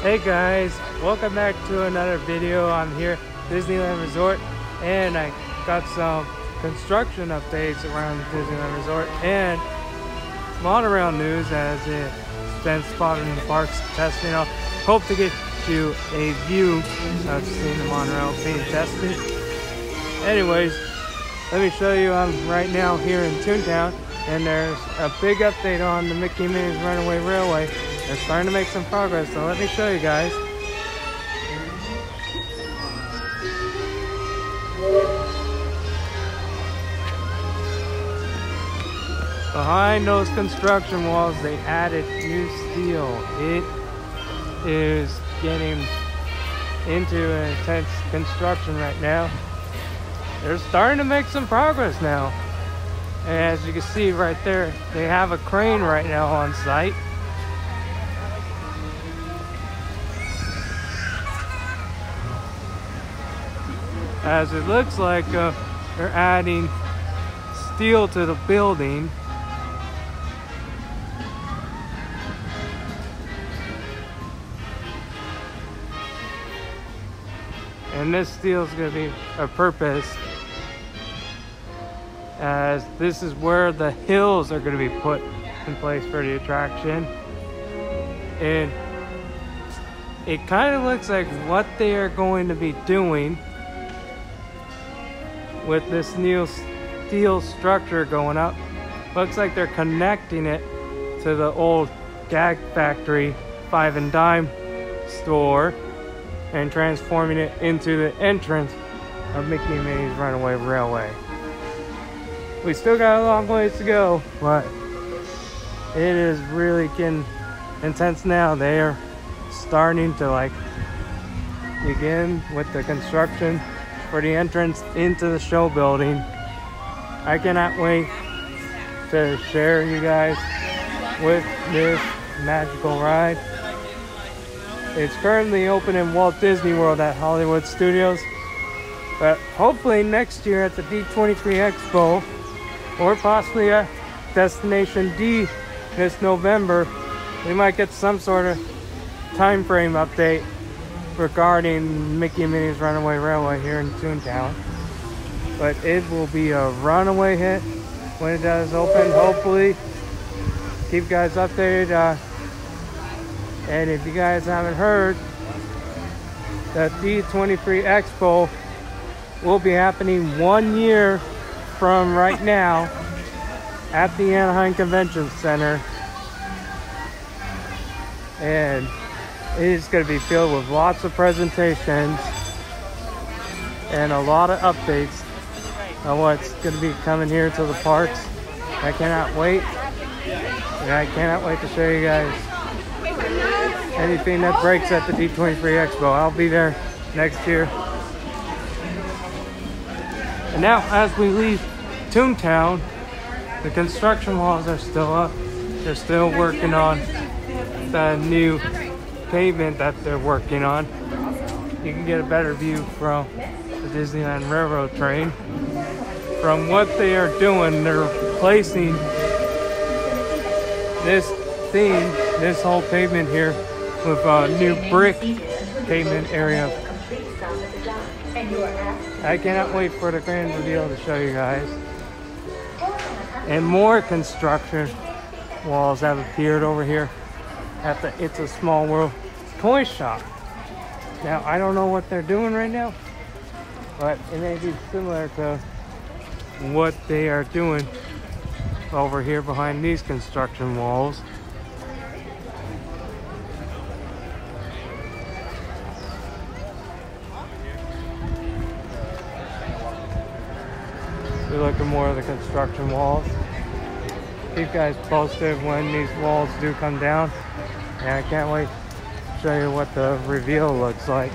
Hey guys, welcome back to another video. I'm here at Disneyland Resort and I got some construction updates around Disneyland Resort and Monorail news as it's been spotted in the parks testing. I hope to get you a view of seeing the Monorail being tested. Anyways, let me show you. I'm right now here in Toontown and there's a big update on the Mickey and Minnie's Runaway Railway. They're starting to make some progress, so let me show you guys. Behind those construction walls, they added new steel. It is getting into an intense construction right now. They're starting to make some progress now. And as you can see right there, they have a crane right now on site. As it looks like they're adding steel to the building. And this steel is going to be a purpose, as this is where the hills are going to be put in place for the attraction. And it kind of looks like what they are going to be doing with this new steel structure going up. Looks like they're connecting it to the old Gag Factory 5 and Dime store and transforming it into the entrance of Mickey and Minnie's Runaway Railway. We still got a long ways to go, but it is really getting intense now. They are starting to begin with the construction for the entrance into the show building. I cannot wait to share you guys with this magical ride. It's currently open in Walt Disney World at Hollywood Studios, but hopefully next year at the D23 Expo or possibly at Destination D this November, we might get some sort of time frame update regarding Mickey and Minnie's Runaway Railway here in Toontown. But it will be a runaway hit when it does open. Hopefully keep you guys updated. And if you guys haven't heard, the D23 Expo will be happening 1 year from right now at the Anaheim Convention Center. And it is going to be filled with lots of presentations and a lot of updates on what's going to be coming here to the parks. I cannot wait. And I cannot wait to show you guys anything that breaks at the D23 Expo. I'll be there next year. And now as we leave Toontown, the construction walls are still up. They're still working on the new pavement that they're working on. You can get a better view from the Disneyland Railroad train. From what they are doing, they're replacing this theme, this whole pavement here, with a new brick pavement area. I cannot wait for the grand reveal to show you guys. And more construction walls have appeared over here at the It's a Small World toy shop. Now, I don't know what they're doing right now, but it may be similar to what they are doing over here behind these construction walls. We look at more of the construction walls. Keep you guys posted when these walls do come down. And I can't wait to show you what the reveal looks like.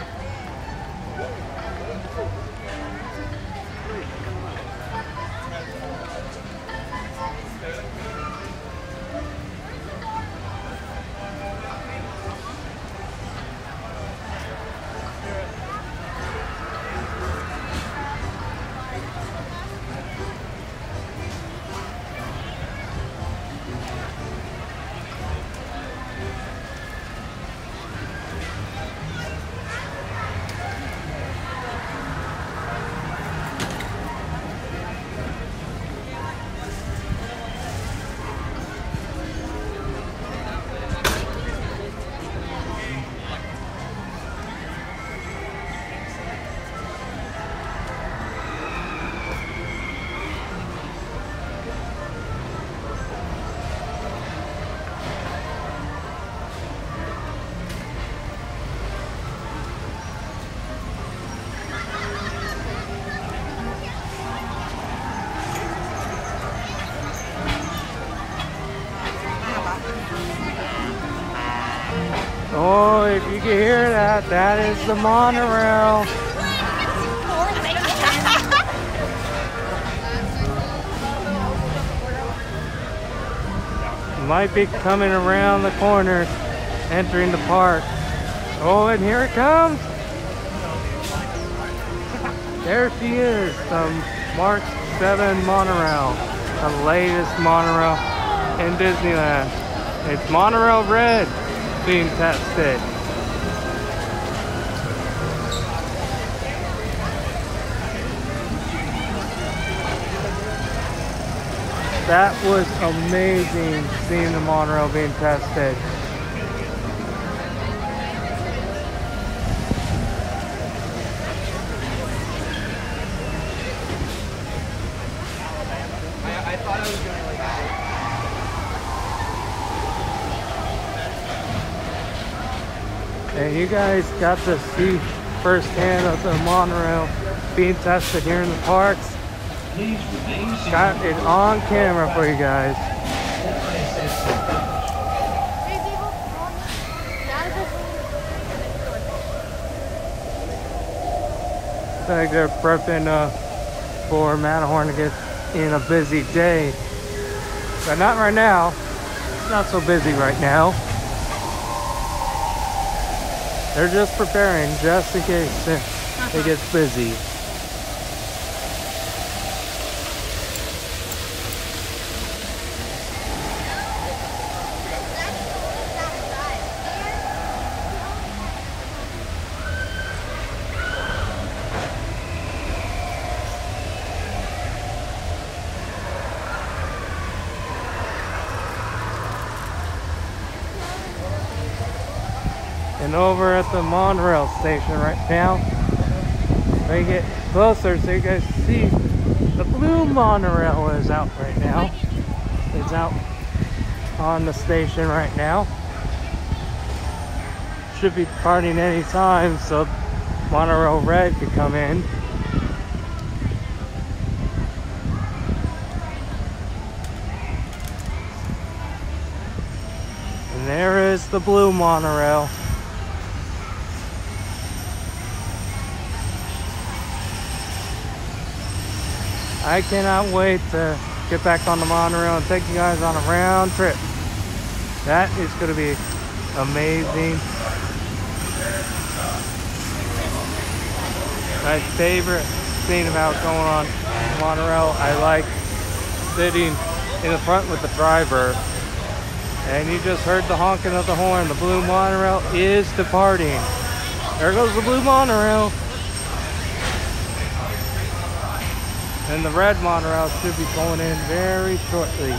Oh, if you can hear that, that is the monorail. Might be coming around the corner, entering the park. Oh, and here it comes. There she is, the Mark 7 monorail, the latest monorail in Disneyland. It's Monorail Red being tested. That was amazing seeing the monorail being tested. I thought I was gonna like. And you guys got to see firsthand of the monorail being tested here in the parks. Got it on camera for you guys. It's like they're prepping for Matterhorn to get in a busy day. But not right now. It's not so busy right now. They're just preparing just in case it gets busy. And over at the Monroe Station right now, we get closer so you guys see the blue monorail is out right now. It's out on the station right now. Should be departing any time, so Monorail Red could come in. And there is the blue monorail. I cannot wait to get back on the monorail and take you guys on a round trip. That is going to be amazing. My favorite thing about going on monorail, I like sitting in the front with the driver. And you just heard the honking of the horn. The blue monorail is departing. There goes the blue monorail. And the red monorail should be going in very shortly.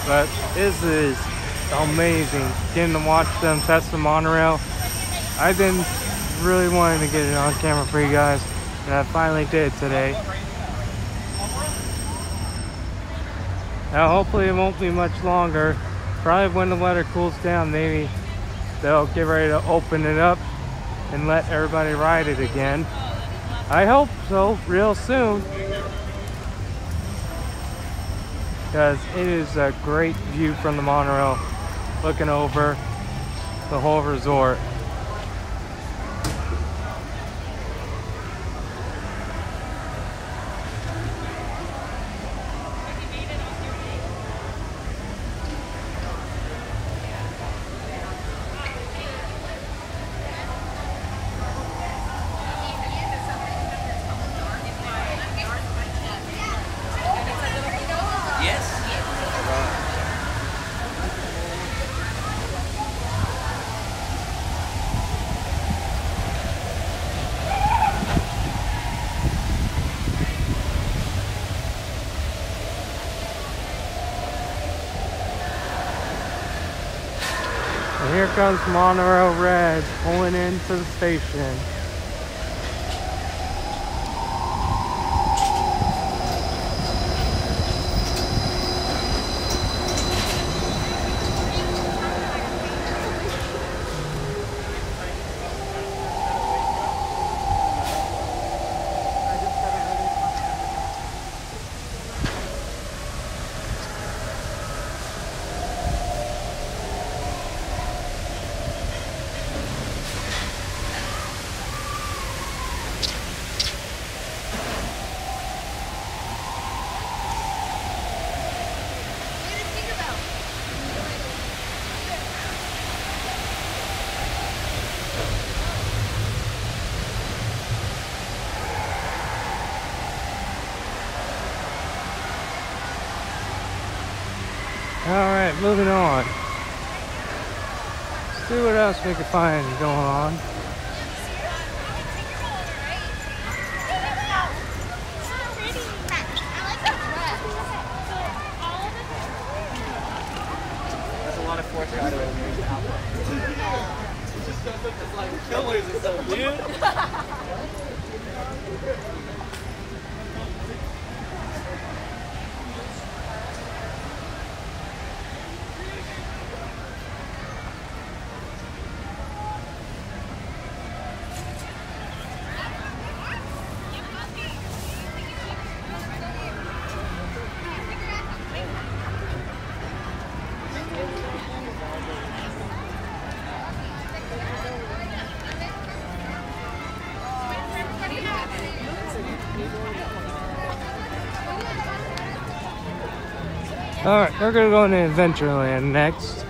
But this is amazing, getting to watch them test the monorail. I've been really wanting to get it on camera for you guys, and I finally did today. Now hopefully it won't be much longer. Probably when the weather cools down, maybe they'll get ready to open it up and let everybody ride it again. I hope so, real soon. Because it is a great view from the monorail, looking over the whole resort. And here comes Monorail Red pulling into the station. Alright, moving on. Let's see what else we can find going on. There's a lot of foreshadowing out there. It's like killers or something, dude. Alright, we're gonna go into Adventureland next.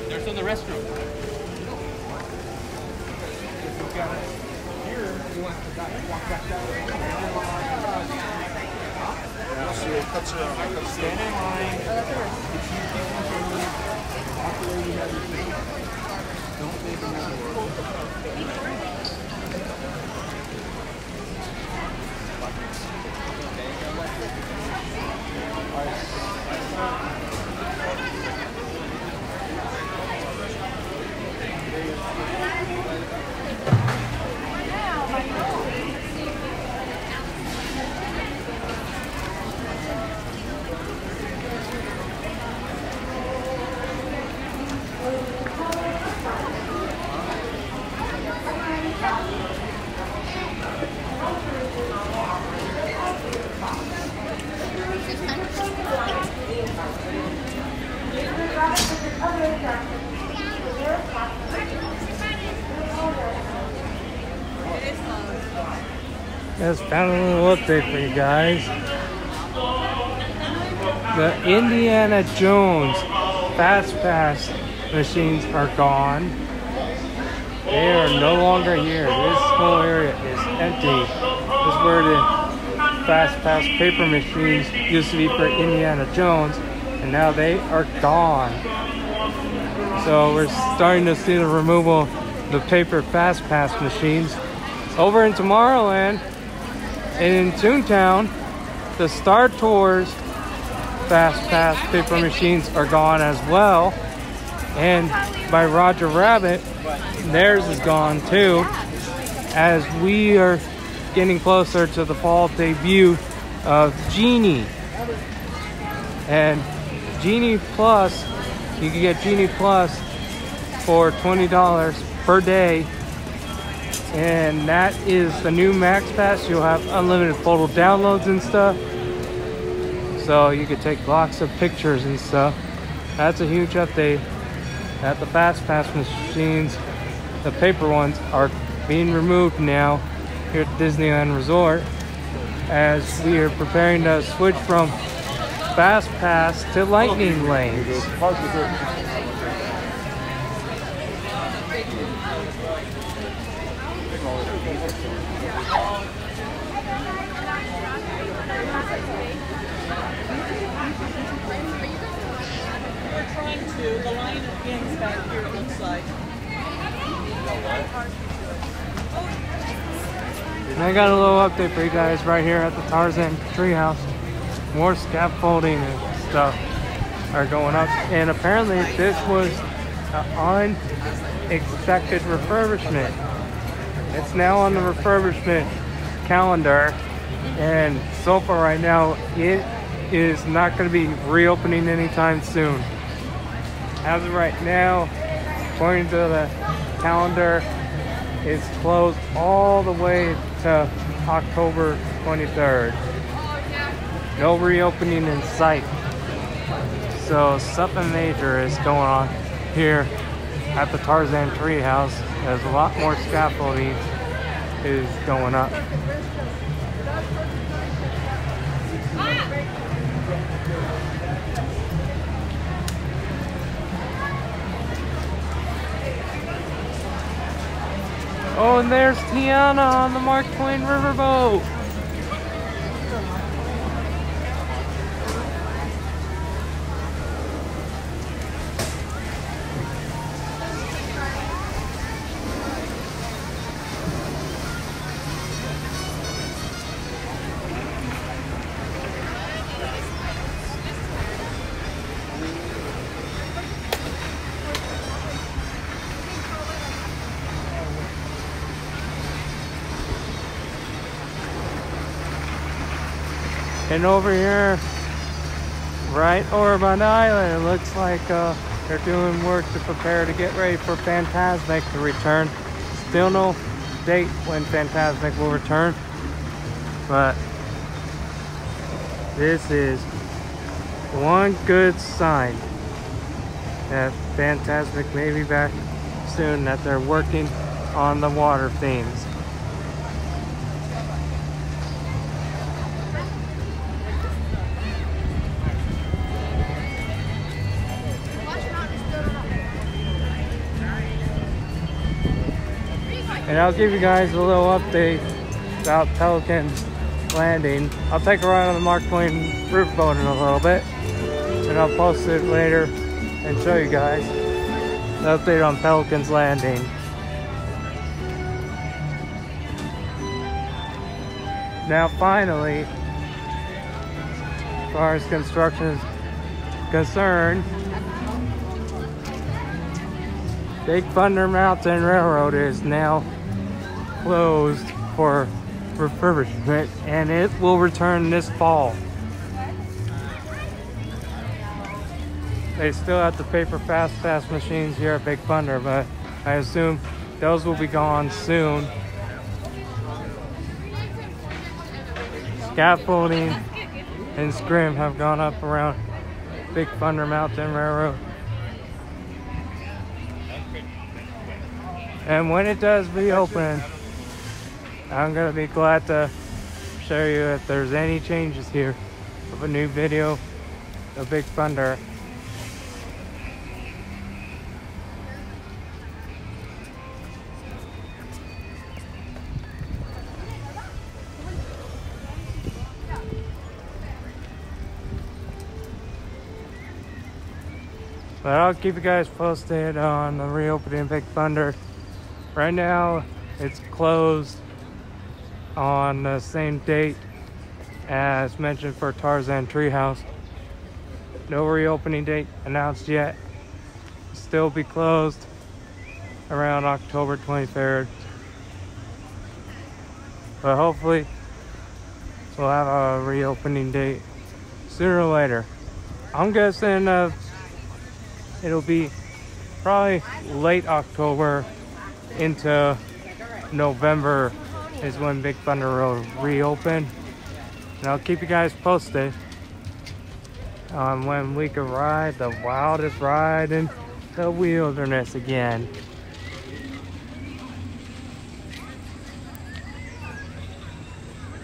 There's in the restroom. Stand in line. Don't leave the Just found a little update for you guys. The Indiana Jones Fast Pass machines are gone. They are no longer here. This whole area is empty. This is where the Fast Pass paper machines used to be for Indiana Jones, and now they are gone. So we're starting to see the removal of the paper Fast Pass machines. Over in Tomorrowland and in Toontown, the Star Tours Fast Pass paper machines are gone as well. And by Roger Rabbit, theirs is gone too, as we are getting closer to the fall debut of Genie. And Genie Plus, you can get Genie Plus for $20 per day. And that is the new Max Pass. You'll have unlimited photo downloads and stuff. So you can take lots of pictures and stuff. That's a huge update. That the Fast Pass machines, the paper ones, are being removed now here at Disneyland Resort, as we are preparing to switch from Fast Pass to Lightning Lanes. The line ends back here, it looks like. And I got a little update for you guys right here at the Tarzan Treehouse. More scaffolding and stuff. are going up, and apparently this was an unexpected refurbishment. It's now on the refurbishment calendar, and so far right now it is not going to be reopening anytime soon. As of right now, according to the calendar, it's closed all the way to October 23rd. No reopening in sight. So something major is going on here at the Tarzan Treehouse. There's a lot more scaffolding is going up. Oh, and there's Tiana on the Mark Twain riverboat. And over here, right over on the island, it looks like they're doing work to prepare to get ready for Fantasmic to return. Still no date when Fantasmic will return, but this is one good sign that Fantasmic may be back soon, that they're working on the water themes. And I'll give you guys a little update about Pelican Landing. I'll take a ride on the Mark Twain riverboat in a little bit, and I'll post it later and show you guys the update on Pelican's Landing. Now finally, as far as construction is concerned, Big Thunder Mountain Railroad is now closed for refurbishment, and it will return this fall. They still have the paper fast pass machines here at Big Thunder, but I assume those will be gone soon. Scaffolding and scrim have gone up around Big Thunder Mountain Railroad. And when it does reopen, I'm gonna be glad to show you if there's any changes here of a new video of Big Thunder. But I'll keep you guys posted on the reopening of Big Thunder. Right now, it's closed on the same date as mentioned for Tarzan Treehouse. No reopening date announced yet. Still be closed around October 23rd. But hopefully, we'll have a reopening date sooner or later. I'm guessing it'll be probably late October into November is when Big Thunder will reopen. And I'll keep you guys posted on when we can ride the wildest ride in the wilderness again.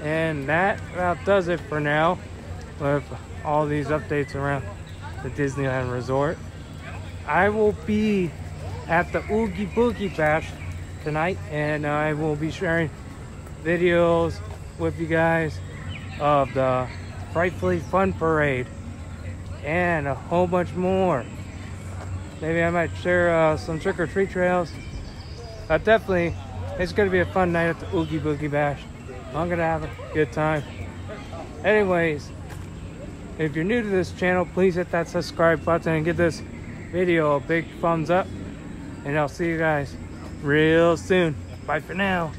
And that about does it for now with all these updates around the Disneyland Resort. I will be at the Oogie Boogie Bash tonight, and I will be sharing videos with you guys of the Frightfully Fun Parade and a whole bunch more. Maybe I might share some trick-or-treat trails. Definitely, it's going to be a fun night at the Oogie Boogie Bash. I'm going to have a good time. Anyways, If you're new to this channel, please hit that subscribe button and give this video a big thumbs up. And I'll see you guys real soon. Bye for now.